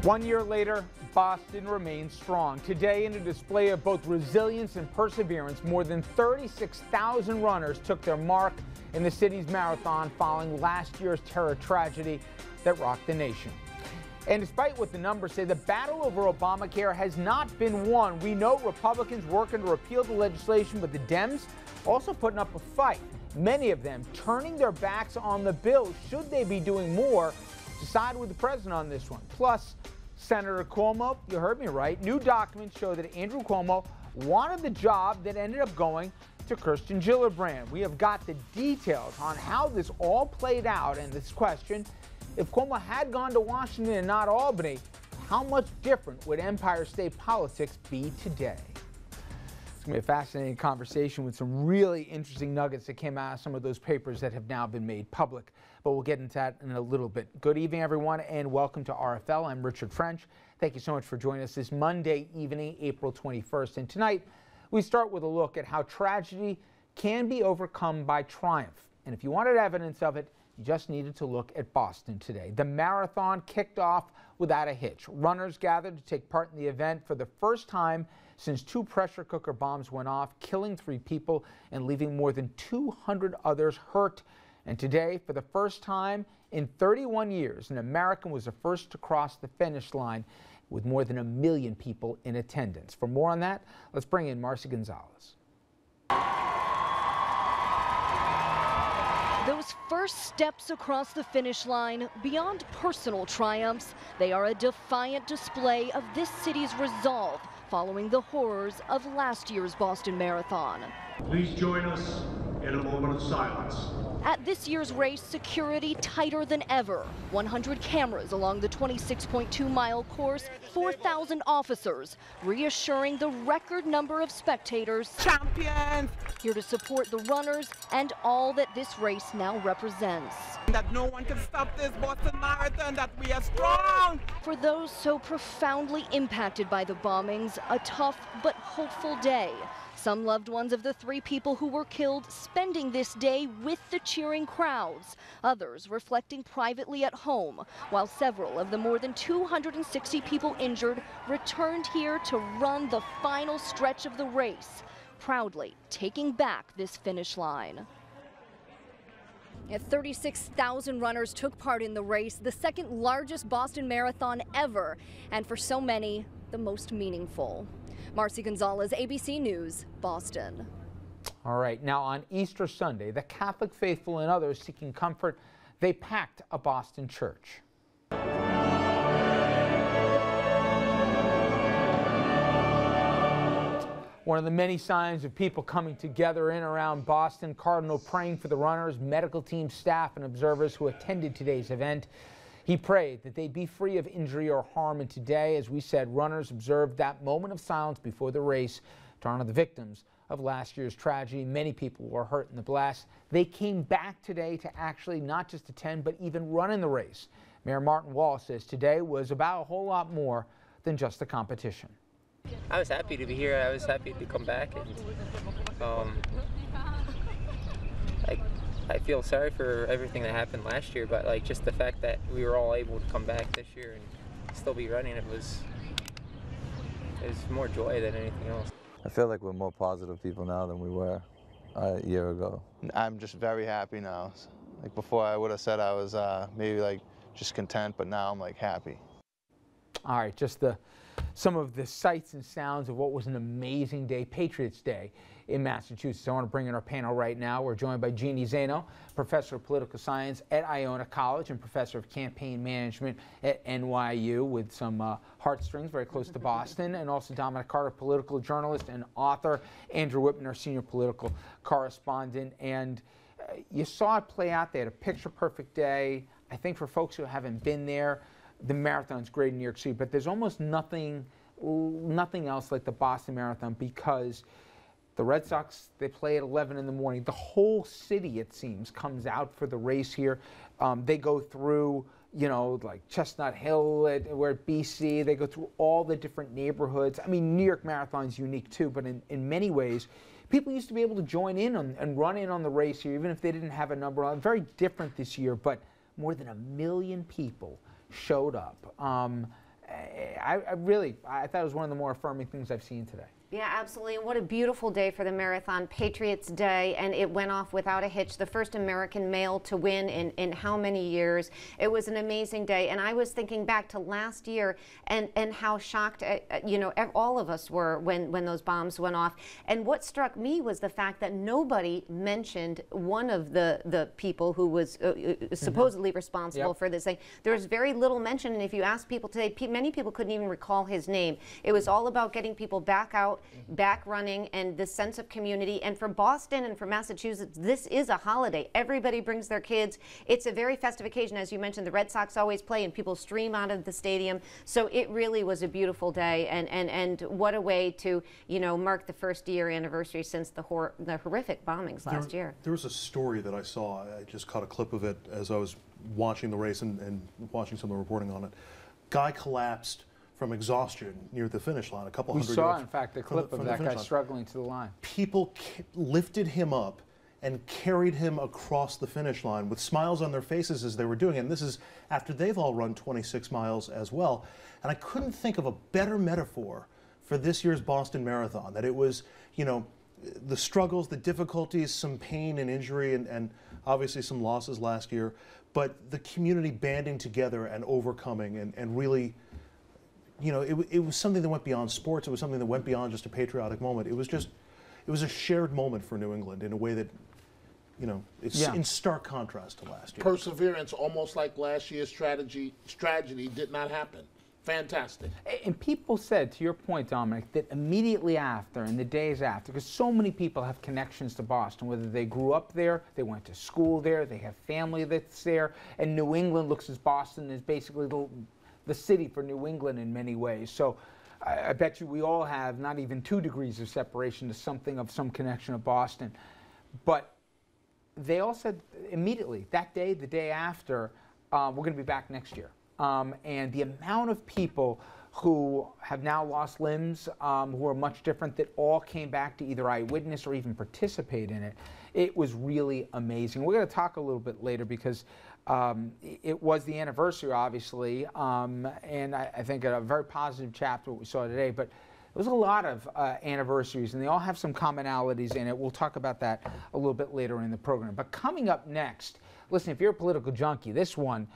1 year later, Boston remains strong. Today, in a display of both resilience and perseverance, more than 36,000 runners took their mark in the city's marathon following last year's terror tragedy that rocked the nation. And despite what the numbers say, the battle over Obamacare has not been won. We know Republicans working to repeal the legislation, but the Dems also putting up a fight. Many of them turning their backs on the bill. Should they be doing more to side with the president on this one? Plus, Senator Cuomo, you heard me right, new documents show that Andrew Cuomo wanted the job that ended up going to Kirsten Gillibrand. We have got the details on how this all played out, and this question: if Cuomo had gone to Washington and not Albany, how much different would Empire State politics be today? It's going to be a fascinating conversation with some really interesting nuggets that came out of some of those papers that have now been made public. But we'll get into that in a little bit. Good evening, everyone, and welcome to RFL. I'm Richard French. Thank you so much for joining us this Monday evening, April 21st. And tonight, we start with a look at how tragedy can be overcome by triumph. And if you wanted evidence of it, you just needed to look at Boston today. The marathon kicked off without a hitch. Runners gathered to take part in the event for the first time since 2 pressure cooker bombs went off, killing 3 people and leaving more than 200 others hurt. And today, for the first time in 31 years, an American was the first to cross the finish line with more than 1 million people in attendance. For more on that, let's bring in Marcy Gonzalez. Those first steps across the finish line, beyond personal triumphs, they are a defiant display of this city's resolve following the horrors of last year's Boston Marathon. Please join us in a moment of silence. At this year's race, security tighter than ever. 100 cameras along the 26.2-mile course, 4,000 officers, reassuring the record number of spectators. Champions! Here to support the runners and all that this race now represents. That no one can stop this Boston Marathon, that we are strong! For those so profoundly impacted by the bombings, a tough but hopeful day. Some loved ones of the 3 people who were killed spending this day with the cheering crowds. Others reflecting privately at home, while several of the more than 260 people injured returned here to run the final stretch of the race, proudly taking back this finish line. 36,000 runners took part in the race, the second largest Boston Marathon ever, and for so many, the most meaningful. Marcy Gonzalez, ABC News, Boston. All right, now on Easter Sunday, the Catholic faithful and others seeking comfort, they packed a Boston church. One of the many signs of people coming together in and around Boston, Cardinal praying for the runners, medical team staff, and observers who attended today's event. He prayed that they'd be free of injury or harm, and today, as we said, runners observed that moment of silence before the race to honor the victims of last year's tragedy. Many people were hurt in the blast. They came back today to actually not just attend, but even run in the race. Mayor Martin Wall says today was about a whole lot more than just a competition. I was happy to be here. I was happy to come back, and I feel sorry for everything that happened last year, but just the fact that we were all able to come back this year and still be running, it was more joy than anything else. I feel like we're more positive people now than we were a year ago. I'm just very happy now. Like before, I would have said I was maybe just content, but now I'm happy. All right, just some of the sights and sounds of what was an amazing day, Patriots Day in Massachusetts. I want to bring in our panel right now. We're joined by Jeannie Zaino, professor of political science at Iona College and professor of campaign management at NYU, with some heartstrings very close to Boston, and also Dominic Carter, political journalist and author, Andrew Whitman, our senior political correspondent. And you saw it play out. They had a picture-perfect day. I think for folks who haven't been there, the marathon's great in New York City, but there's almost nothing else like the Boston Marathon, because the Red Sox, they play at 11 in the morning. The whole city, it seems, comes out for the race here. They go through, Chestnut Hill, we're at BC. They go through all the different neighborhoods. I mean, New York Marathon's unique too, but in many ways, people used to be able to join in and run in on the race here, even if they didn't have a number on. Very different this year, but more than 1 million people showed up. I thought it was one of the more affirming things I've seen today. Yeah, absolutely. And what a beautiful day for the marathon, Patriots Day, and it went off without a hitch. The first American male to win in how many years? It was an amazing day. And I was thinking back to last year and how shocked, you know, all of us were when those bombs went off. And what struck me was the fact that nobody mentioned one of the people who was supposedly responsible for this thing. There was very little mention, and if you ask people today, many people couldn't even recall his name. It was all about getting people back out, back running, and this sense of community. And for Boston and for Massachusetts, this is a holiday. Everybody brings their kids. It's a very festive occasion. As you mentioned, the Red Sox always play and people stream out of the stadium. So it really was a beautiful day, and what a way to, you know, mark the first year anniversary since the horrific bombings last year. There was a story that I saw. I just caught a clip of it as I was watching the race and watching some of the reporting on it. Guy collapsed from exhaustion near the finish line, a couple hundred yards. We saw, in fact, a clip of that guy struggling to the line. People lifted him up and carried him across the finish line with smiles on their faces as they were doing it. And this is after they've all run 26 miles as well. And I couldn't think of a better metaphor for this year's Boston Marathon, that it was, you know, the struggles, the difficulties, some pain and injury, and obviously some losses last year, but the community banding together and overcoming and really, you know, it was something that went beyond sports. It was something that went beyond just a patriotic moment. It was a shared moment for New England in a way that, you know, it's in stark contrast to last year. Perseverance, almost like last year's tragedy did not happen. Fantastic. And people said, to your point, Dominic, that immediately after and the days after, because so many people have connections to Boston, whether they grew up there, they went to school there, they have family that's there, and New England looks as Boston is basically the city for New England in many ways. So I bet you we all have not even 2 degrees of separation to something of some connection of Boston. But they all said immediately, that day, the day after, we're going to be back next year. And the amount of people who have now lost limbs, who are much different, that all came back to either eyewitness or even participate in it, it was really amazing. We're going to talk a little bit later because it was the anniversary, obviously, and I think a very positive chapter what we saw today, but there was a lot of anniversaries, and they all have some commonalities in it. We'll talk about that a little bit later in the program. But coming up next, listen, if you're a political junkie, this one,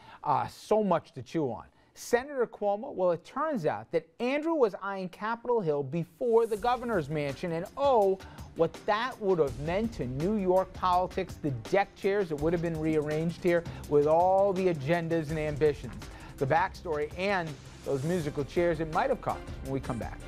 so much to chew on. Senator Cuomo, well, it turns out that Andrew was eyeing Capitol Hill before the governor's mansion, and oh, what that would have meant to New York politics, the deck chairs that would have been rearranged here with all the agendas and ambitions. The backstory and those musical chairs it might have cost when we come back.